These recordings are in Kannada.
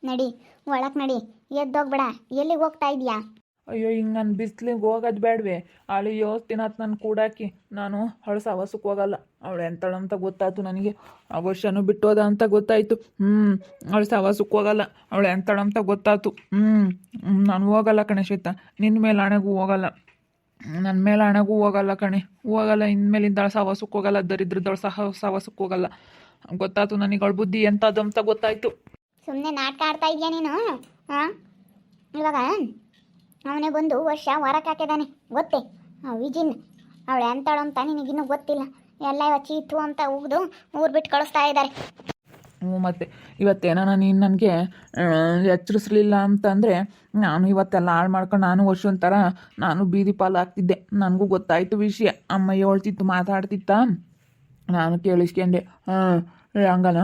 ನಡಿ, ಒಳಕ್ ನಡಿ. ಎದ್ದೋಗ್ಬೇಡ. ಎಲ್ಲಿಗೆ ಹೋಗ್ತಾ ಇದೀಯಾ? ಅಯ್ಯೋ, ಹಿಂಗೆ ನಾನು ಬಿಸ್ಲಿಗೆ ಹೋಗೋದು ಬೇಡವೆ. ಅಲ್ಲಿ ಯೋಸ್ತಿನ ನಾನು ಕೂಡಾಕಿ ನಾನು ಅವಳು ಸವಸಕ್ಕೆ ಹೋಗಲ್ಲ. ಅವಳು ಎಂತಳು ಅಂತ ಗೊತ್ತಾಯ್ತು ನನಗೆ. ಆ ವರ್ಷನೂ ಬಿಟ್ಟೋದ ಅಂತ ಗೊತ್ತಾಯ್ತು. ಅವಳು ಸವಸಕ್ಕೆ ಹೋಗಲ್ಲ. ಅವಳು ಎಂತಳು ಅಂತ ಗೊತ್ತಾಯ್ತು. ನಾನು ಹೋಗಲ್ಲ ಕಣೆ ಶ್ವೇತಾ, ನಿನ್ನ ಮೇಲೆ ಹಣೆಗೂ ಹೋಗಲ್ಲ. ನನ್ನ ಮೇಲೆ ಹಣೆಗೂ ಹೋಗಲ್ಲ ಕಣೆ, ಹೋಗಲ್ಲ. ಇನ್ಮೇಲಿಂದ ಸವಸಕ್ಕೆ ಹೋಗಲ್ಲ. ದರಿದ್ರದವಳು ಸವಸಕ್ಕೆ ಹೋಗಲ್ಲ. ಗೊತ್ತಾಯ್ತು ನನಗೆ ಅವಳ ಬುದ್ಧಿ ಎಂಥದ್ದು ಅಂತ ಗೊತ್ತಾಯ್ತು. ಸುಮ್ಮನೆ ನಾಟಕ ಆಡ್ತಾ ಇದೆಯಾ ನೀನು? ಹಾಂ, ಇವಾಗ ಅವನೇ ಬಂದು ವರ್ಷ ಹೊರಕ್ಕೆ ಹಾಕಿದಾನೆ ಗೊತ್ತೇ. ವಿಜಿನ್ ಅವಳು ಎಂತಾಳು ಅಂತ ನಿನಗಿನ್ನೂ ಗೊತ್ತಿಲ್ಲ. ಎಲ್ಲ ಇವತ್ತು ಚೀತು ಅಂತ ಉಗಿದು ಊರು ಬಿಟ್ಟು ಕಳಿಸ್ತಾ ಇದ್ದಾರೆ. ಮತ್ತು ಇವತ್ತೇನಾನ ನೀನು ನನಗೆ ಎಚ್ಚರಿಸ್ಲಿಲ್ಲ ಅಂತಂದರೆ ನಾನು ಇವತ್ತೆಲ್ಲ ಹಾಳು ಮಾಡ್ಕೊಂಡು ನಾನು ವರ್ಷೊಂಥರ ನಾನು ಬೀದಿ ಪಾಲು ಆಗ್ತಿದ್ದೆ. ನನಗೂ ಗೊತ್ತಾಯಿತು ವಿಷಯ. ಅಮ್ಮ ಹೇಳ್ತಿತ್ತು, ಮಾತಾಡ್ತಿತ್ತ, ನಾನು ಕೇಳಿಸ್ಕೊಂಡೆ. ಹಂಗನ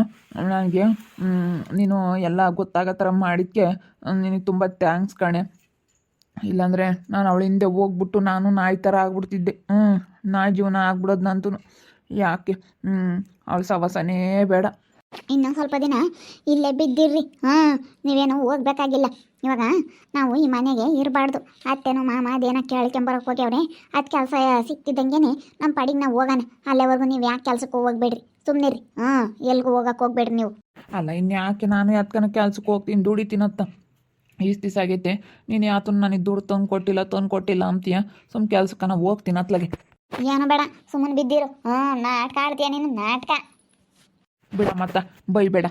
ನನಗೆ ನೀನು ಎಲ್ಲ ಗೊತ್ತಾಗೋ ಥರ ಮಾಡಿದ್ದಕ್ಕೆ ನಿನಗೆ ತುಂಬ ಥ್ಯಾಂಕ್ಸ್ ಕಣೆ. ಇಲ್ಲಾಂದರೆ ನಾನು ಅವಳ ಹಿಂದೆ ಹೋಗ್ಬಿಟ್ಟು ನಾನು ನಾಯಿ ಥರ ಆಗ್ಬಿಡ್ತಿದ್ದೆ. ನಾಯಿ ಜೀವನ ಆಗ್ಬಿಡೋದು ನಂತು. ಯಾಕೆ ಅವಳ ಸವಸನೇ ಬೇಡ. ಇನ್ನೊಂದು ಸ್ವಲ್ಪ ದಿನ ಇಲ್ಲೇ ಬಿದ್ದಿರ್ರಿ. ನೀವೇನು ಹೋಗ್ಬೇಕಾಗಿಲ್ಲ. ಇವಾಗ ನಾವು ಈ ಮನೆಗೆ ಇರಬಾರ್ದು. ಅತ್ತೆನೋ ಮಾಮ ಅದೇನೋ ಕೇಳ್ಕೊಂಬರಕ್ಕೆ ಹೋಗ್ಯವ್ರೆ. ಅದು ಕೆಲಸ ಸಿಕ್ತಿದ್ದಂಗೆ ನಮ್ಮ ಪಾಡಿಗೆ ನಾವು ಹೋಗೋಣ. ಅಲ್ಲೇವರೆಗೂ ನೀವು ಯಾಕೆ ಕೆಲಸಕ್ಕೆ ಹೋಗ್ಬೇಡ್ರಿ, ಸುಮ್ಮನಿರಿ. ಎಲ್ಗೂ ಹೋಗಕ್ಕೆ ಹೋಗ್ಬೇಡ್ರಿ ನೀವು. ಅಲ್ಲ, ಇನ್ಯಾಕೆ ನಾನು ಯಾತ್ಕನ ಕೆಲ್ಸಕ್ಕೆ ಹೋಗ್ತೀನಿ, ದುಡಿತೀನತ್ತ. ಇಷ್ಟು ದಿವಸ ಆಗೈತೆ ನೀನು ಯಾತನ್ನು ನನಗೆ ದುಡ್ಡು ತಂದು ಕೊಟ್ಟಿಲ್ಲ ಅಂತೀಯ. ಸುಮ್ಮ ಕೆಲ್ಸಕ್ಕೆ ನಾವು ಹೋಗ್ತೀನಿ ಅತ್ಲಾಗೆ. ಏನೋ ಬೇಡ, ಸುಮ್ಮನೆ ಬಿದ್ದಿರು. ನಾಟಕ ಆಡ್ತೀಯ ನೀನು, ನಾಟಕ. ಬಿಡ ಮತ್ತ ಬೈಬೇಡ.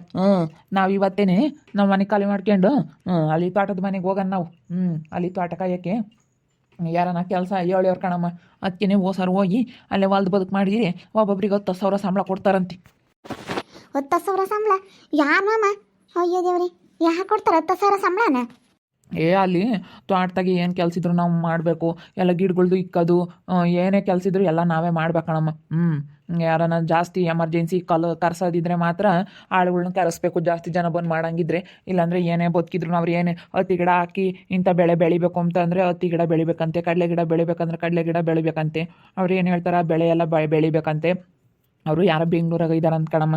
ನಾವು ಇವತ್ತೇನೆ ನಾವು ಮನೆ ಖಾಲಿ ಮಾಡ್ಕೊಂಡು ಅಲ್ಲಿ ತೋಟದ ಮನೆಗೆ ಹೋಗೋಣ ನಾವು. ಅಲ್ಲಿ ತೋಟ ಕಾಯೋಕ್ಕೆ ಯಾರನ್ನ ಕೆಲಸ ಹೇಳೋರು ಕಣಮ್ಮ. ಅದಕ್ಕೇನೆ ಓಸಾರು ಹೋಗಿ ಅಲ್ಲೇ ಹೊಲ್ದು ಬದುಕು ಮಾಡಿರಿ. ಒಬ್ಬೊಬ್ರಿಗೆ 10,000 ಸಂಬಳ ಕೊಡ್ತಾರಂತೆ. 10,000 ಸಂಬಳ? ಯಾರು ಮಾಮ? ಅಯ್ಯೋ ದೇವ್ರಿ, ಯಾಕೆ ಕೊಡ್ತಾರೆ 10,000 ಸಂಬಳನ? ಅಲ್ಲಿ ತೋಟದಾಗೆ ಏನು ಕೆಲಸ ಇದ್ರು ನಾವು ಮಾಡಬೇಕು. ಎಲ್ಲ ಗಿಡಗಳ್ದು ಇಕ್ಕೋದು, ಏನೇ ಕೆಲಸ ಇದ್ರು ಎಲ್ಲ ನಾವೇ ಮಾಡ್ಬೇಕಣಮ್ಮ. ಯಾರನ್ನ ಜಾಸ್ತಿ ಎಮರ್ಜೆನ್ಸಿ ಕರ್ಸೋದಿದ್ರೆ ಮಾತ್ರ ಆಳುಗಳ್ನ ಕರೆಸ್ಬೇಕು, ಜಾಸ್ತಿ ಜನ ಬಂದು ಮಾಡಂಗಿದ್ರೆ. ಇಲ್ಲಾಂದರೆ ಏನೇ ಬದುಕಿದ್ರು ಅವ್ರು ಏನೇ ಹತ್ತಿ ಗಿಡ ಹಾಕಿ ಇಂಥ ಬೆಳೆ ಬೆಳಿಬೇಕು ಅಂತಂದರೆ ಹತ್ತಿ ಗಿಡ ಬೆಳಿಬೇಕಂತೆ, ಕಡಲೆ ಗಿಡ ಬೆಳಿಬೇಕಂದ್ರೆ ಕಡಲೆ ಗಿಡ ಬೆಳಿಬೇಕಂತೆ. ಅವ್ರು ಏನು ಹೇಳ್ತಾರೆ, ಬೆಳೆ ಎಲ್ಲ ಬೆಳಿಬೇಕಂತೆ. ಅವರು ಯಾರೋ ಬೆಂಗಳೂರಾಗ ಇದ್ದಾರೆ ಅಂತ ಕಣಮ್ಮ.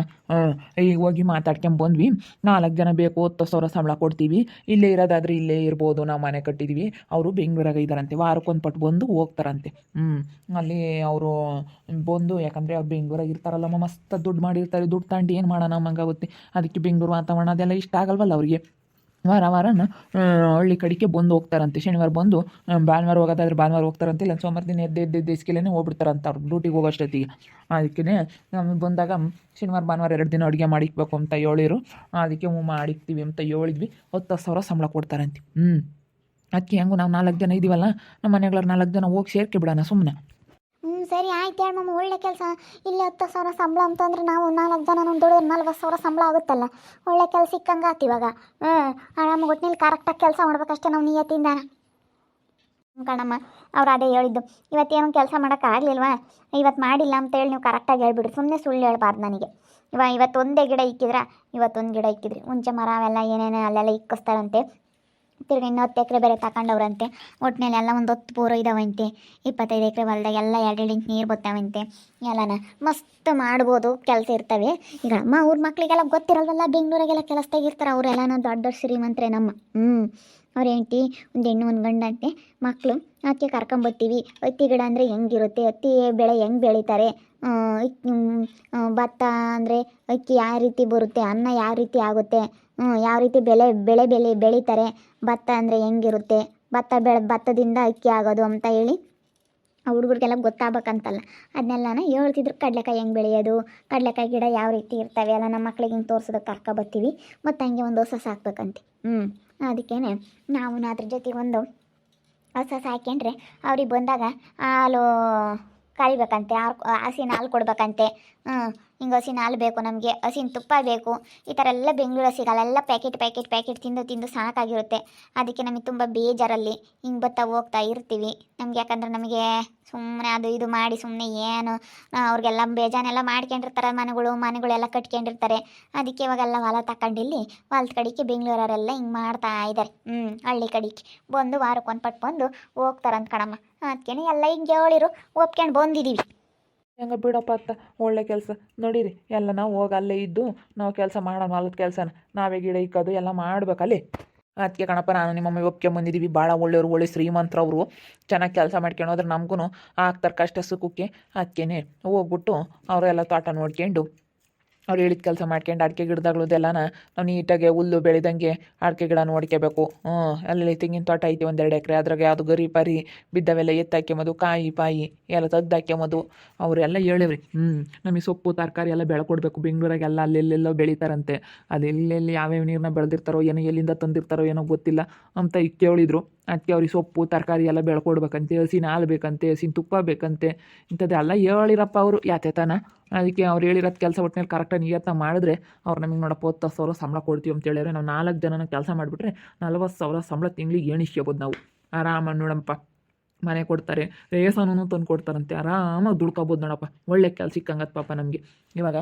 ಈಗ ಹೋಗಿ ಮಾತಾಡ್ಕೊಂಬಂದ್ವಿ. 4 ಜನ ಬೇಕು, 10,000 ಸಂಬಳ ಕೊಡ್ತೀವಿ. ಇಲ್ಲೇ ಇರೋದಾದ್ರೆ ಇಲ್ಲೇ ಇರ್ಬೋದು, ನಾವು ಮನೆ ಕಟ್ಟಿದ್ವಿ. ಅವರು ಬೆಂಗಳೂರಾಗ ಇದ್ದಾರಂತೆ, ವಾರಕ್ಕೊಂದು ಪಟ್ಟು ಬಂದು ಹೋಗ್ತಾರಂತೆ. ಅಲ್ಲಿ ಅವರು ಬಂದು, ಯಾಕಂದರೆ ಅವ್ರು ಬೆಂಗಳೂರಾಗ ಇರ್ತಾರಲ್ಲಮ್ಮ, ಮಸ್ತ್ ದುಡ್ಡು ಮಾಡಿರ್ತಾರೆ. ದುಡ್ಡು ತಗೊಂಡು ಏನು ಮಾಡೋಣ ಮಂಗಾಗುತ್ತೆ. ಅದಕ್ಕೆ ಬೆಂಗಳೂರು ವಾತಾವರಣ ಅದೆಲ್ಲ ಇಷ್ಟ ಆಗಲ್ವಲ್ಲ ಅವ್ರಿಗೆ. ವಾರನ ಹಳ್ಳಿ ಕಡೆಗೆ ಬಂದು ಹೋಗ್ತಾರಂತೆ. ಶನಿವಾರ ಬಂದು ಭಾನುವಾರ ಹೋಗೋದಾದ್ರೆ ಭಾನುವಾರ ಹೋಗ್ತಾರಂತೆ. ಇಲ್ಲ ಸೋಮವಾರ ದಿನ ಎದ್ದು ಇಸ್ಕಿಲೇನೆ ಹೋಗ್ಬಿಡ್ತಾರಂತ ಅವ್ರು ಡ್ಯೂಟಿಗೆ ಹೋಗೋಷ್ಟೊತ್ತಿಗೆ. ಅದಕ್ಕೆ ನಮಗೆ ಬಂದಾಗ ಶನಿವಾರ ಭಾನುವಾರ 2 ದಿನ ಅಡುಗೆ ಮಾಡಿಕ್ಬೇಕು ಅಂತ ಹೇಳಿರು. ಅದಕ್ಕೆ ಮಾಡಿಕ್ತೀವಿ ಅಂತ ಹೇಳಿದ್ವಿ. 10,000 ಸಂಬಳ ಕೊಡ್ತಾರಂತೆ. ಅದಕ್ಕೆ ಹೆಂಗು ನಾವು 4 ಜನ ಇದ್ದೀವಲ್ಲ, ನಮ್ಮ ಮನೆಗಳವ್ರು 4 ಜನ ಹೋಗಿ ಸೇರ್ಕೆ ಬಿಡೋಣ ಸುಮ್ಮನೆ. ಸರಿ ಆಯ್ತು ಹೇಳಿ ಮಮ್ಮ, ಒಳ್ಳೆ ಕೆಲಸ. ಇಲ್ಲಿ 10,000 ಸಂಬಳ ಅಂತಂದ್ರೆ ನಾವು 4 ಜನ ನಮ್ಮ ದುಡಿದ್ರೆ 40,000 ಸಂಬಳ ಆಗುತ್ತಲ್ಲ. ಒಳ್ಳೆ ಕೆಲಸ ಸಿಕ್ಕಂಗೆ ಆತು ಇವಾಗ. ಆರಾಮ ಒಟ್ಟಿನಲ್ಲಿ ಕರೆಕ್ಟಾಗಿ ಕೆಲಸ ಮಾಡ್ಬೇಕಷ್ಟೇ ನಾವು ನಿಯತ್ತಿಂದ. ಕಣಮ್ಮ, ಅವ್ರು ಅದೇ ಹೇಳಿದ್ದು. ಇವತ್ತೇನು ಕೆಲಸ ಮಾಡೋಕ್ಕಾಗಲಿಲ್ವಾ, ಇವತ್ತು ಮಾಡಿಲ್ಲ ಅಂತೇಳಿ ನೀವು ಕರೆಕ್ಟಾಗಿ ಹೇಳ್ಬಿಡ್ರಿ. ಸುಮ್ಮನೆ ಸುಳ್ಳು ಹೇಳ್ಬಾರ್ದು ನನಗೆ. ಇವತ್ತೊಂದೇ ಗಿಡ ಇಕ್ಕಿದ್ರೆ, ಇವತ್ತೊಂದು ಗಿಡ ಇಕ್ಕಿದ್ರಿ. ಹುಂಚೆ ಮರ ಅವೆಲ್ಲ ಏನೇನೋ ಅಲ್ಲೆಲ್ಲ ಇಕ್ಕಿಸ್ತಾರಂತೆ. ತಿರ್ಗಿ ಇನ್ನು 10 ಎಕರೆ ಬೇರೆ ತಗೊಂಡವ್ರಂತೆ. ಒಟ್ಟಿನಲ್ಲಿ ಎಲ್ಲ ಒಂದು 10 ಪೂರ ಇದಾವಂತೆ. 25 ಎಕರೆ ಹೊಲ್ದಾಗ ಎಲ್ಲ 2 ಇಂಚ್ ನೀರು ಬರ್ತಾವಂತೆ. ಎಲ್ಲನ ಮಸ್ತ್ ಮಾಡ್ಬೋದು, ಕೆಲಸ ಇರ್ತವೆ. ಈಗ ಅವ್ರ ಮಕ್ಳಿಗೆಲ್ಲ ಗೊತ್ತಿರಲ್ವಲ್ಲ, ಬೆಂಗಳೂರಾಗೆಲ್ಲ ಕೆಲಸದಾಗಿರ್ತಾರೆ. ಅವರೆಲ್ಲನ ದೊಡ್ಡ ಶ್ರೀಮಂತರೇ ನಮ್ಮ. ಅವ್ರ ಹೆಂಡ್ತಿ, ಒಂದು ಹೆಣ್ಣು ಒಂದು ಗಂಡ ಅಂತೆ, ಮಕ್ಕಳು. ಅದಕ್ಕೆ ಕರ್ಕೊಂಬರ್ತೀವಿ. ಹತ್ತಿ ಗಿಡ ಅಂದರೆ ಹೆಂಗಿರುತ್ತೆ, ಹತ್ತಿ ಬೆಳೆ ಹೆಂಗೆ ಬೆಳೀತಾರೆ, ಭತ್ತ ಅಂದರೆ ಅಕ್ಕಿ ಯಾವ ರೀತಿ ಬರುತ್ತೆ, ಅನ್ನ ಯಾವ ರೀತಿ ಆಗುತ್ತೆ, ಯಾವ ರೀತಿ ಬೆಳೆ ಬೆಳೀತಾರೆ, ಭತ್ತ ಅಂದರೆ ಹೆಂಗಿರುತ್ತೆ, ಭತ್ತದಿಂದ ಅಕ್ಕಿ ಆಗೋದು ಅಂತ ಹೇಳಿ ಆ ಹುಡುಗರಿಗೆಲ್ಲ ಗೊತ್ತಾಗಬೇಕಂತಲ್ಲ, ಅದನ್ನೆಲ್ಲನ ಹೇಳ್ತಿದ್ರು. ಕಡಲೆಕಾಯಿ ಹೆಂಗೆ ಬೆಳೆಯೋದು, ಕಡಲೆಕಾಯಿ ಗಿಡ ಯಾವ ರೀತಿ ಇರ್ತವೆ ಎಲ್ಲ ನಮ್ಮ ಮಕ್ಳಿಗೆ ಹಿಂಗೆ ತೋರಿಸೋದಕ್ಕೆ ಕರ್ಕೊಬರ್ತೀವಿ. ಮತ್ತು ಹಂಗೆ ಒಂದು ಹೊಸ ಸಾಕ್ಬೇಕಂತೆ. ಅದಕ್ಕೇ ನಾವು ಅದ್ರ ಜೊತೆಗೆ ಒಂದು ಹೊಸ ಸಾಕ್ಯಂಡ್ರೆ ಅವ್ರಿಗೆ ಬಂದಾಗ ಹಾಲು ಕರಿಬೇಕಂತೆ, ಹಸಿನ ಹಾಲು ಕೊಡ್ಬೇಕಂತೆ. ಹಿಂಗೆ ಹಸಿನ ಹಾಲು ಬೇಕು ನಮಗೆ, ಹಸಿನ ತುಪ್ಪ ಬೇಕು. ಈ ಥರ ಎಲ್ಲ ಬೆಂಗಳೂರು ಸಿಗಲ್ಲ, ಎಲ್ಲ ಪ್ಯಾಕೆಟ್ ತಿಂದು ಸಾಕಾಗಿರುತ್ತೆ. ಅದಕ್ಕೆ ನಮಗೆ ತುಂಬ ಬೇಜಾರಲ್ಲಿ ಹಿಂಗೆ ಹೋಗ್ತಾ ಇರ್ತೀವಿ. ನಮ್ಗೆ ಯಾಕಂದ್ರೆ ನಮಗೆ ಸುಮ್ಮನೆ ಅದು ಇದು ಮಾಡಿ ಸುಮ್ಮನೆ ಏನು ಅವ್ರಿಗೆಲ್ಲ ಬೇಜಾನೆಲ್ಲ ಮಾಡ್ಕೊಂಡಿರ್ತಾರೆ. ಮನೆಗಳೆಲ್ಲ ಕಟ್ಕೊಂಡಿರ್ತಾರೆ. ಅದಕ್ಕೆ ಇವಾಗೆಲ್ಲ ಹೊಲ ತಗೊಂಡಿಲ್ಲಿ ಹೊಲದ ಕಡೆಗೆ ಬೆಂಗಳೂರವರೆಲ್ಲ ಹಿಂಗೆ ಮಾಡ್ತಾ ಇದ್ದಾರೆ. ಹಳ್ಳಿ ಕಡೆಗೆ ಬಂದು ವಾರಕ್ಕೊಂದು ಪಟ್ಟು ಬಂದು ಹೋಗ್ತಾರಂತ ಕಣಮ್ಮ. ಅದಕ್ಕೆ ಎಲ್ಲ ಹಿಂಗೆ ಹೇಳಿರು, ಒಪ್ಕೊಂಡು ಬಂದಿದ್ದೀವಿ. ಹೆಂಗ ಬಿಡಪ್ಪ ಅತ್ತ ಒಳ್ಳೆ ಕೆಲಸ ನೋಡಿರಿ ಎಲ್ಲ ನಾವು ಹೋಗಿ ಅಲ್ಲೇ ಇದ್ದು ನಾವು ಕೆಲಸ ಮಾಡೋಣ ಹೊಲದ ಕೆಲಸನ ನಾವೇ ಗಿಡ ಇಕ್ಕೋದು ಎಲ್ಲ ಮಾಡ್ಬೇಕಲ್ಲಿ. ಅದಕ್ಕೆ ಕಣಪ್ಪ ನಾನು ನಿಮ್ಮ ಮಮ್ಮಿ ಒಪ್ಕೆ ಬಂದಿದ್ದೀವಿ. ಭಾಳ ಒಳ್ಳೆಯವರು, ಒಳ್ಳೆ ಶ್ರೀಮಂತರವರು, ಚೆನ್ನಾಗಿ ಕೆಲಸ ಮಾಡ್ಕೊಂಡು ಹೋದ್ರೆ ನಮಗೂ ಆಗ್ತಾರೆ ಕಷ್ಟ ಸುಖಕ್ಕೆ. ಅದಕ್ಕೇ ಹೋಗ್ಬಿಟ್ಟು ಅವರೆಲ್ಲ ತೋಟ ನೋಡ್ಕೊಂಡು ಅವ್ರು ಹೇಳಿದ ಕೆಲಸ ಮಾಡ್ಕೊಂಡು ಅಡಿಕೆ ಗಿಡದಾಗ್ಲದೆಲ್ಲನ ನಾವು ನೀಟಾಗಿ ಹುಲ್ಲು ಬೆಳೆದಂಗೆ ಅಡಿಕೆ ಗಿಡ ನೋಡ್ಕೋಬೇಕು. ಅಲ್ಲಿ ತೆಂಗಿನ ತೋಟ ಐತಿ 1-2 ಎಕರೆ. ಅದ್ರಾಗ ಯಾವುದು ಗರಿ ಪರಿ ಬಿದ್ದವೆಲ್ಲ ಎತ್ತಾಕ್ಯಂಬೋದು, ಕಾಯಿ ಪಾಯಿ ಎಲ್ಲ ತೆಗ್ದು ಹಾಕ್ಯಂಬೋದು. ಅವರೆಲ್ಲ ಹೇಳಿವ್ರಿ. ನಮಗೆ ಸೊಪ್ಪು ತರಕಾರಿ ಎಲ್ಲ ಬೆಳ್ಕೊಡ್ಬೇಕು. ಬೆಂಗಳೂರಾಗೆಲ್ಲ ಅಲ್ಲೆಲ್ಲೆಲ್ಲೋ ಬೆಳೀತಾರಂತೆ. ಅದು ಎಲ್ಲೆಲ್ಲಿ ಯಾವ್ಯಾವ ನೀರನ್ನ ಬೆಳೆದಿರ್ತಾರೋ ಏನೋ, ಎಲ್ಲಿಂದ ತಂದಿರ್ತಾರೋ ಏನೋ ಗೊತ್ತಿಲ್ಲ ಅಂತ ಕೇಳಿದ್ರು. ಅದಕ್ಕೆ ಅವ್ರಿಗೆ ಸೊಪ್ಪು ತರಕಾರಿ ಎಲ್ಲ ಬೆಳ್ಕೊಡ್ಬೇಕಂತೆ, ಹಸಿನ ಹಾಲು ಬೇಕಂತೆ, ಹಸಿನ ತುಪ್ಪ ಬೇಕಂತೆ, ಇಂಥದ್ದೆಲ್ಲ ಹೇಳಿರಪ್ಪ ಅವರು ಯಾತೆತನ. ಅದಕ್ಕೆ ಅವ್ರು ಹೇಳಿರೋದು ಕೆಲಸ ಒಟ್ಟಿನಲ್ಲಿ ಕರೆಕ್ಟಾಗಿ ನಿಯತ್ನ ಮಾಡಿದ್ರೆ ಅವ್ರು ನಮಗೆ ನೋಡಪ್ಪ 10,000 ಸಂಬಳ ಕೊಡ್ತೀವಿ ಅಂತ ಹೇಳಿದ್ರೆ, ನಾವು 4 ಜನನ ಕೆಲಸ ಮಾಡಿಬಿಟ್ರೆ 40,000 ಸಂಬಳ ತಿಂಗಳಿಗೆ ಎಣಿಸ್ಕೋಬೋದು ನಾವು ಆರಾಮಾಗಿ. ನೋಡಪ್ಪ ಮನೆ ಕೊಡ್ತಾರೆ, ರೇಷನೂ ತಂದು ಕೊಡ್ತಾರಂತೆ, ಆರಾಮಾಗಿ ದುಡ್ಕೋಬೋದು ನೋಡಪ್ಪ. ಒಳ್ಳೆ ಕೆಲಸ ಸಿಕ್ಕಂಗತ್ತೆ ಪಾಪ ನಮಗೆ. ಇವಾಗ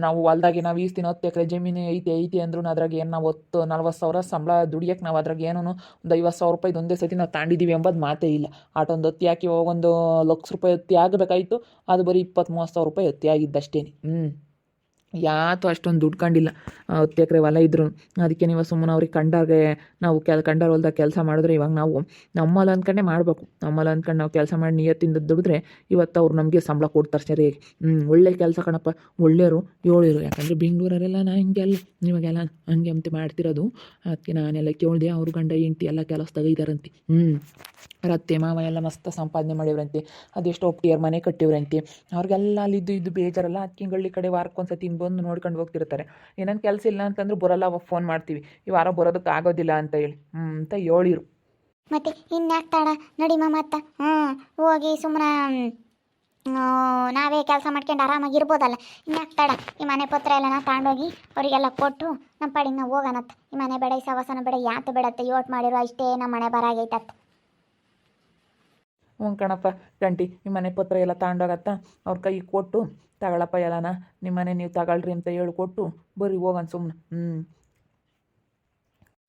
ನಾವು ಹೊಲ್ದಾಗೆ ನಾವು ಈಸ್ತಿನ 10 ಎಕರೆ ಜಮೀನು ಐತಿ ಅಂದ್ರೂ ಅದ್ರಾಗ ಏನು ನಾವು 40,000 ಸಂಬಳ ದುಡಿಯೋಕೆ ನಾವು ಅದ್ರಾಗ ಏನೂ ಒಂದು 50,000 ರೂಪಾಯಿ ಒಂದೇ ಸತಿ ನಾವು ತಾಂಡಿದ್ದೀವಿ ಎಂಬುದು ಮಾತೇ ಇಲ್ಲ. ಆಟೊಂದು ಹತ್ತಿ ಹಾಕಿ ಒಂದು ₹1,00,000 ಹತ್ತಿ ಆಗಬೇಕಾಯಿತು, ಅದು ಬರೀ 20,000-30,000 ರೂಪಾಯಿ ಹತ್ತಿ ಆಗಿದ್ದಷ್ಟೇ. ಯಾತು ಅಷ್ಟೊಂದು ದುಡ್ಡು ಕಂಡಿಲ್ಲ 10 ಎಕರೆ ಹೊಲ ಇದ್ರು. ಅದಕ್ಕೆ ನೀವು ಸುಮ್ಮನೆ ಅವ್ರಿಗೆ ಕಂಡಾಗೆ ನಾವು ಕಂಡಾರ ಹೊಲ್ದಾಗ ಕೆಲಸ ಮಾಡಿದ್ರೆ ಇವಾಗ ನಾವು ನಮ್ಮಲ್ಲ ಅಂದ್ಕೊಂಡೇ ಮಾಡಬೇಕು. ನಮ್ಮಲ್ಲ ಅಂದ್ಕೊಂಡು ನಾವು ಕೆಲಸ ಮಾಡಿ ನಿಯತ್ತಿಂದ ದುಡಿದ್ರೆ ಇವತ್ತು ಅವ್ರು ನಮಗೆ ಸಂಬಳ ಕೊಡ್ತಾರೆ ಸರಿಯಾಗಿ. ಒಳ್ಳೆ ಕೆಲಸ ಕಣಪ್ಪ, ಒಳ್ಳೆಯವರು ಹೇಳಿರು. ಯಾಕಂದರೆ ಬೆಂಗಳೂರರೆಲ್ಲ ಹಿಂಗೆಲ್ಲ ಇವಾಗೆಲ್ಲ ಹಂಗೆ ಅಂತೆ ಮಾಡ್ತಿರೋದು. ಅದಕ್ಕೆ ನಾನೆಲ್ಲ ಕೇಳಿದೆ. ಅವ್ರ ಗಂಡ ಹೆಂಡ್ತಿ ಎಲ್ಲ ಕೆಲಸದಾಗ ಇದ್ದಾರಂತೆ. ಅತ್ತೆ ಮಾವ ಎಲ್ಲ ಮಸ್ತ್ ಸಂಪಾದನೆ ಮಾಡಿವ್ರಂತೆ. ಅದೆಷ್ಟೋ ಒಪ್ಟಿಯರ್ ಮನೆ ಕಟ್ಟಿವ್ರಂತೆ. ಅವ್ರಿಗೆಲ್ಲ ಅಲ್ಲಿದ್ದು ಇದು ಬೇಜಾರಲ್ಲ. ಅದಕ್ಕೆ ಗಳ್ಳಿ ಕಡೆ ವಾರಕ್ಕೊಂದ್ಸತಿ ಬಂದು ನೋಡ್ಕೊಂಡು ಹೋಗ್ತಿರ್ತಾರೆ. ಏನೇನು ಕೆಲಸ ಇಲ್ಲ ಅಂತಂದ್ರೆ ಬರೋಲ್ಲ, ಫೋನ್ ಮಾಡ್ತೀವಿ ಈ ವಾರ ಬರೋದಕ್ಕೆ ಆಗೋದಿಲ್ಲ ಅಂತ ಹೇಳಿ ಅಂತ ಹೇಳಿರು. ಮತ್ತೆ ಇನ್ಯಾಕೆ ತಾಡ ನಡಿ ಮತ್ತ ಹೋಗಿ ಸುಮ್ಮನೆ ನಾವೇ ಕೆಲಸ ಮಾಡ್ಕೊಂಡು ಆರಾಮಾಗಿರ್ಬೋದಲ್ಲ. ಇನ್ಯಾಕೆ ತಾಡ ಈ ಮನೆ ಪತ್ರ ಎಲ್ಲ ತಗೊಂಡೋಗಿ ಅವರಿಗೆಲ್ಲ ಕೊಟ್ಟು ನಮ್ಮ ಪಾಡಿಗೆ ನಾವು ಹೋಗೋಣತ್ತ. ಈ ಮನೆ ಬೇಡ, ಈ ಸವಾಸನ ಬೇಡ, ಯಾತು ಬೇಡತ್ತೆ, ಯೋಟ್ ಮಾಡಿರೋ ಅಷ್ಟೇ ನಮ್ಮ ಮನೆ ಬರಾಗೈತತ್ತ. ಕಣಪ್ಪ ಗಂಟಿ ಈ ಮನೆ ಪತ್ರ ಎಲ್ಲ ತಗೊಂಡೋಗತ್ತ ಅವ್ರ ಕೈ ಕೊಟ್ಟು ತಗೊಳಪ್ಪ ಎಲ್ಲನ ನಿಮ್ಮ ಮನೆ ನೀವು ತಗೊಳ್ರಿ ಅಂತ ಹೇಳ್ಕೊಟ್ಟು ಬರ್ರಿ ಹೋಗೋಣ ಸುಮ್ಮನೆ.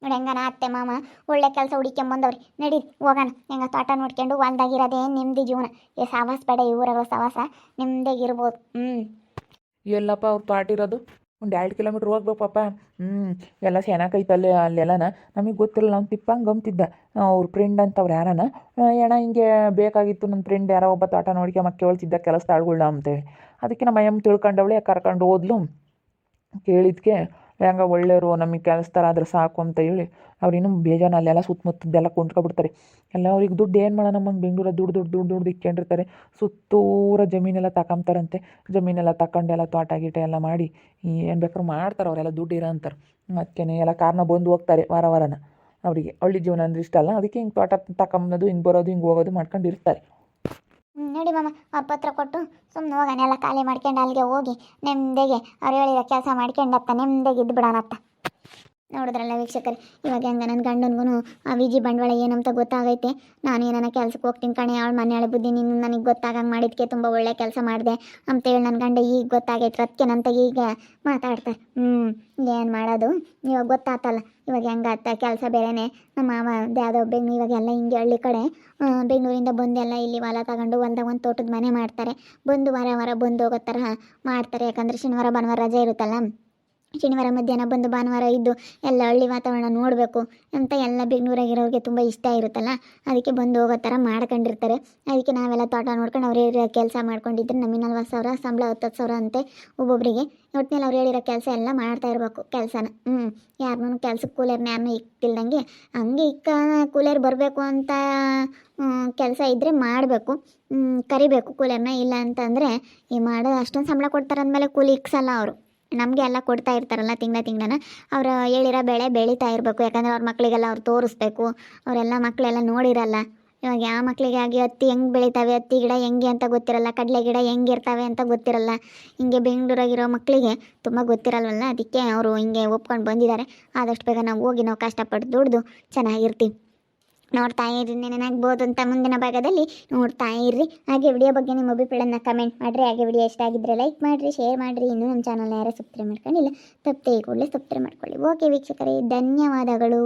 ನೋಡಿ ಹೆಂಗನ ಅತ್ತೆ ಮಾಮ ಒಳ್ಳೆ ಕೆಲಸ ಹುಡುಕೊಂಬಂದವ್ರಿ. ನಡಿ ಹೋಗೋಣ. ಹೆಂಗ ತೋಟ ನೋಡ್ಕೊಂಡು ಹೊಲ್ದಾಗಿರೋದೇ ನಿಮ್ದು ಜೀವನ. ಸವಾಸ ಬೇಡ, ಈ ಊರಾಗ ಸವಾಸ ನಿಮ್ದೇಗಿರ್ಬೋದು. ಎಲ್ಲಪ್ಪ ಅವ್ರು ತೋಟ ಇರೋದು 1-2 ಕಿಲೋಮೀಟ್ರ್ ಹೋಗ್ಬೇಕು ಪಾಪ. ಎಲ್ಲ ಚೆನ್ನಾಗೈತಲ್ಲೇ ಅಲ್ಲೆಲ್ಲನ. ನಮಗೆ ಗೊತ್ತಿಲ್ಲ, ನಾವು ತಿಪ್ಪಂಗೆ ಗಮ್ತಿದ್ದ ಅವ್ರ ಫ್ರೆಂಡ್ ಅಂತವ್ರು ಯಾರನ ಹಿಂಗೆ ಬೇಕಾಗಿತ್ತು. ನನ್ನ ಫ್ರೆಂಡ್ ಯಾರೋ ಒಬ್ಬ ತೋಟ ನೋಡ್ಕೊಂಬಕ್ಕೆ ಕೇಳ್ತಿದ್ದ ಕೆಲಸ ತಾಳ್ಗಳನ್ನ ಅಂತೇಳಿ. ಅದಕ್ಕೆ ನಮ್ಮ ಅಯ್ಯಮ್ಮ ತಿಳ್ಕೊಂಡವಳೆ ಕರ್ಕೊಂಡು ಹೋದ್ಲು. ಕೇಳಿದ್ಕೆ ಹೆಂಗ ಒಳ್ಳೆಯವರು ನಮಗೆ ಕೆಲಸದಾರಾದ್ರೆ ಸಾಕು ಅಂತ ಹೇಳಿ ಅವ್ರು ಇನ್ನೂ ಬೇಜಾನ ಅಲ್ಲೆಲ್ಲ ಸುತ್ತಮುತ್ತದ್ದೆಲ್ಲ ಕೊಂಡ್ಕೊಬಿಡ್ತಾರೆ. ಎಲ್ಲ ಅವ್ರಿಗೆ ದುಡ್ಡು ಏನು ಮಾಡೋಣ, ನಮ್ಮಂಗೆ ಬೆಂಗಳೂರ ದುಡ್ಡು ಇಕ್ಕೊಂಡಿರ್ತಾರೆ. ಸುತ್ತೂರ ಜಮೀನೆಲ್ಲ ತಗೊಂತಾರಂತೆ. ಜಮೀನೆಲ್ಲ ತಗೊಂಡೆಲ್ಲ ತೋಟ ಗೀಟ ಎಲ್ಲ ಮಾಡಿ ಏನು ಬೇಕಾದ್ರೂ ಮಾಡ್ತಾರೆ. ಅವರೆಲ್ಲ ದುಡ್ಡು ಇರೋ ಅಂತಾರೆ. ಅದಕ್ಕೆ ಎಲ್ಲ ಕಾರಣ ಬಂದು ಹೋಗ್ತಾರೆ ವಾರನ. ಅವರಿಗೆ ಹಳ್ಳಿ ಜೀವನ ಅಂದ್ರೆ ಇಷ್ಟ ಅಲ್ಲ. ಅದಕ್ಕೆ ಹಿಂಗೆ ತೋಟ ತಗೊಂಬರೋದು, ಹಿಂಗೆ ಬರೋದು, ಹಿಂಗೆ ಹೋಗೋದು ಮಾಡ್ಕೊಂಡು ಇರ್ತಾರೆ. ನೋಡಿ ಮಾಮ ಅವ್ರ ಪತ್ರ ಕೊಟ್ಟು ಸುಮ್ಮನೆ ಹೋಗೋಣ. ಎಲ್ಲ ಖಾಲಿ ಮಾಡ್ಕೊಂಡು ಅಲ್ಲಿಗೆ ಹೋಗಿ ನೆಮ್ಮದಿಗೆ ಅವ್ರು ಹೇಳಿರೋ ಕೆಲಸ ಮಾಡ್ಕೊಂಡತ್ತ ನೆಮ್ಮದಿಗೆ ಇದ್ದು ಬಿಡೋಣತ್ತ. ನೋಡಿದ್ರಲ್ಲ ವೀಕ್ಷಕರು, ಇವಾಗ ಹೆಂಗ ನನ್ನ ಗಂಡನಿಗೂ ಆ ವಿಜಿ ಬಂಡವಾಳ ಏನಂತ ಗೊತ್ತಾಗೈತೆ. ನಾನು ಏನನ್ನ ಕೆಲ್ಸಕ್ಕೆ ಹೋಗ್ತೀನಿ ಕಣೆ, ಅವಳು ಮನೆಯಾಳ ಬುದ್ಧಿ ನೀನು ನನಗೆ ಗೊತ್ತಾಗಂಗೆ ಮಾಡಿದ್ಕೆ ತುಂಬ ಒಳ್ಳೆ ಕೆಲಸ ಮಾಡಿದೆ ಅಂತೇಳಿ ನನ್ನ ಗಂಡ ಈಗ ಗೊತ್ತಾಗೈತೆ. ಅದಕ್ಕೆ ನಂತ ಈಗ ಮಾತಾಡ್ತಾರೆ. ಏನು ಮಾಡೋದು, ಇವಾಗ ಗೊತ್ತಾತಲ್ಲ. ಇವಾಗ ಹೆಂಗಾತ ಕೆಲಸ ಬೇರೆನೆ. ನಮ್ಮ ಮಾವ ಯಾವುದೋ ಇವಾಗೆಲ್ಲ ಹಿಂಗೆ ಹಳ್ಳಿ ಕಡೆ ಬೆಂಗಳೂರಿಂದ ಬಂದೆಲ್ಲ ಇಲ್ಲಿ ಹೊಲ ತಗೊಂಡು ಹೊಲ್ದಾಗ ಒಂದು ತೋಟದ ಮನೆ ಮಾಡ್ತಾರೆ. ಬಂದು ವಾರ ಬಂದು ಹೋಗೋ ಥರ ಮಾಡ್ತಾರೆ. ಯಾಕಂದರೆ ಶನಿವಾರ ಭಾನುವಾರ ರಜೆ ಇರುತ್ತಲ್ಲ. ಶನಿವಾರ ಮಧ್ಯಾಹ್ನ ಬಂದು ಭಾನುವಾರ ಇದ್ದು ಎಲ್ಲ ಹಳ್ಳಿ ವಾತಾವರಣ ನೋಡಬೇಕು ಅಂತ ಎಲ್ಲ ಬೆಂಗಳೂರಾಗಿರೋರಿಗೆ ತುಂಬ ಇಷ್ಟ ಇರುತ್ತಲ್ಲ. ಅದಕ್ಕೆ ಬಂದು ಹೋಗೋ ಥರ ಮಾಡ್ಕೊಂಡಿರ್ತಾರೆ. ಅದಕ್ಕೆ ನಾವೆಲ್ಲ ತೋಟ ನೋಡ್ಕೊಂಡು ಅವ್ರು ಹೇಳಿರೋ ಕೆಲಸ ಮಾಡ್ಕೊಂಡಿದ್ರೆ ನಮಗೆ 40,000 ಸಂಬಳ 10,000 ಅಂತೆ ಒಬ್ಬೊಬ್ಬರಿಗೆ. ಒಟ್ಟಿನಲ್ಲಿ ಅವ್ರು ಹೇಳಿರೋ ಕೆಲಸ ಎಲ್ಲ ಮಾಡ್ತಾ ಇರಬೇಕು ಕೆಲಸನ. ಯಾರನ್ನೂ ಕೆಲ್ಸಕ್ಕೆ ಕೂಲಿಯರ್ನ ಯಾರನ್ನೂ ಇಕ್ತಿಲ್ದಂಗೆ ಹಂಗೆ ಕೂಲಿಯರ್ ಬರಬೇಕು ಅಂತ ಕೆಲಸ ಇದ್ದರೆ ಮಾಡಬೇಕು, ಕರಿಬೇಕು ಕೂಲಿಯರ್ನ. ಇಲ್ಲ ಅಂತಂದರೆ ಈ ಮಾಡೋದು ಅಷ್ಟೊಂದು ಸಂಬಳ ಕೊಡ್ತಾರೆ ಅಂದಮೇಲೆ ಕೂಲಿ ಇಕ್ಸಲ್ಲ ಅವರು. ನಮಗೆ ಎಲ್ಲ ಕೊಡ್ತಾ ಇರ್ತಾರಲ್ಲ ತಿಂಗಳನ ಅವರು ಹೇಳಿರೋ ಬೆಳೆ ಬೆಳೀತಾ ಇರಬೇಕು. ಯಾಕಂದರೆ ಅವ್ರ ಮಕ್ಕಳಿಗೆಲ್ಲ ಅವ್ರು ತೋರಿಸ್ಬೇಕು. ಅವರೆಲ್ಲ ಮಕ್ಕಳೆಲ್ಲ ನೋಡಿರಲ್ಲ. ಇವಾಗ ಯಾವ ಮಕ್ಕಳಿಗೆ ಆಗಿ ಹತ್ತಿ ಹೆಂಗೆ ಬೆಳೀತಾವೆ, ಹತ್ತಿ ಗಿಡ ಹೆಂಗೆ ಅಂತ ಗೊತ್ತಿರಲ್ಲ, ಕಡಲೆ ಗಿಡ ಹೆಂಗಿರ್ತವೆ ಅಂತ ಗೊತ್ತಿರಲ್ಲ. ಹಿಂಗೆ ಬೆಂಗಳೂರಾಗಿರೋ ಮಕ್ಕಳಿಗೆ ತುಂಬ ಗೊತ್ತಿರಲ್ವಲ್ಲ. ಅದಕ್ಕೆ ಅವರು ಹಿಂಗೆ ಒಪ್ಕೊಂಡು ಬಂದಿದ್ದಾರೆ. ಆದಷ್ಟು ಬೇಗ ನಾವು ಹೋಗಿ ನಾವು ಕಷ್ಟಪಟ್ಟು ದುಡ್ದು ಚೆನ್ನಾಗಿರ್ತೀವಿ. ನೋಡ್ತಾ ಇರ್ರಿ, ನೆನನಾಗ್ಬೋದು ಅಂತ ಮುಂದಿನ ಭಾಗದಲ್ಲಿ ನೋಡ್ತಾ ಇರ್ರಿ. ಹಾಗೆ ವಿಡಿಯೋ ಬಗ್ಗೆ ನಿಮ್ಮ ಅಭಿಪ್ರಾಯನ ಕಮೆಂಟ್ ಮಾಡಿರಿ. ಹಾಗೆ ವಿಡಿಯೋ ಇಷ್ಟ ಆಗಿದ್ದರೆ ಲೈಕ್ ಮಾಡಿರಿ, ಶೇರ್ ಮಾಡಿರಿ. ಇನ್ನೂ ನಮ್ಮ ಚಾನಲ್ನ ಯಾರು ಸಬ್ಸ್ಕ್ರೈಬ್ ಮಾಡ್ಕೊಂಡಿಲ್ಲ, ತಪ್ಪದೆ ಕೂಡಲೇ ಸಬ್ಸ್ಕ್ರೈಬ್ ಮಾಡ್ಕೊಳ್ಳಿ. ಓಕೆ ವೀಕ್ಷಕರೇ, ಧನ್ಯವಾದಗಳು.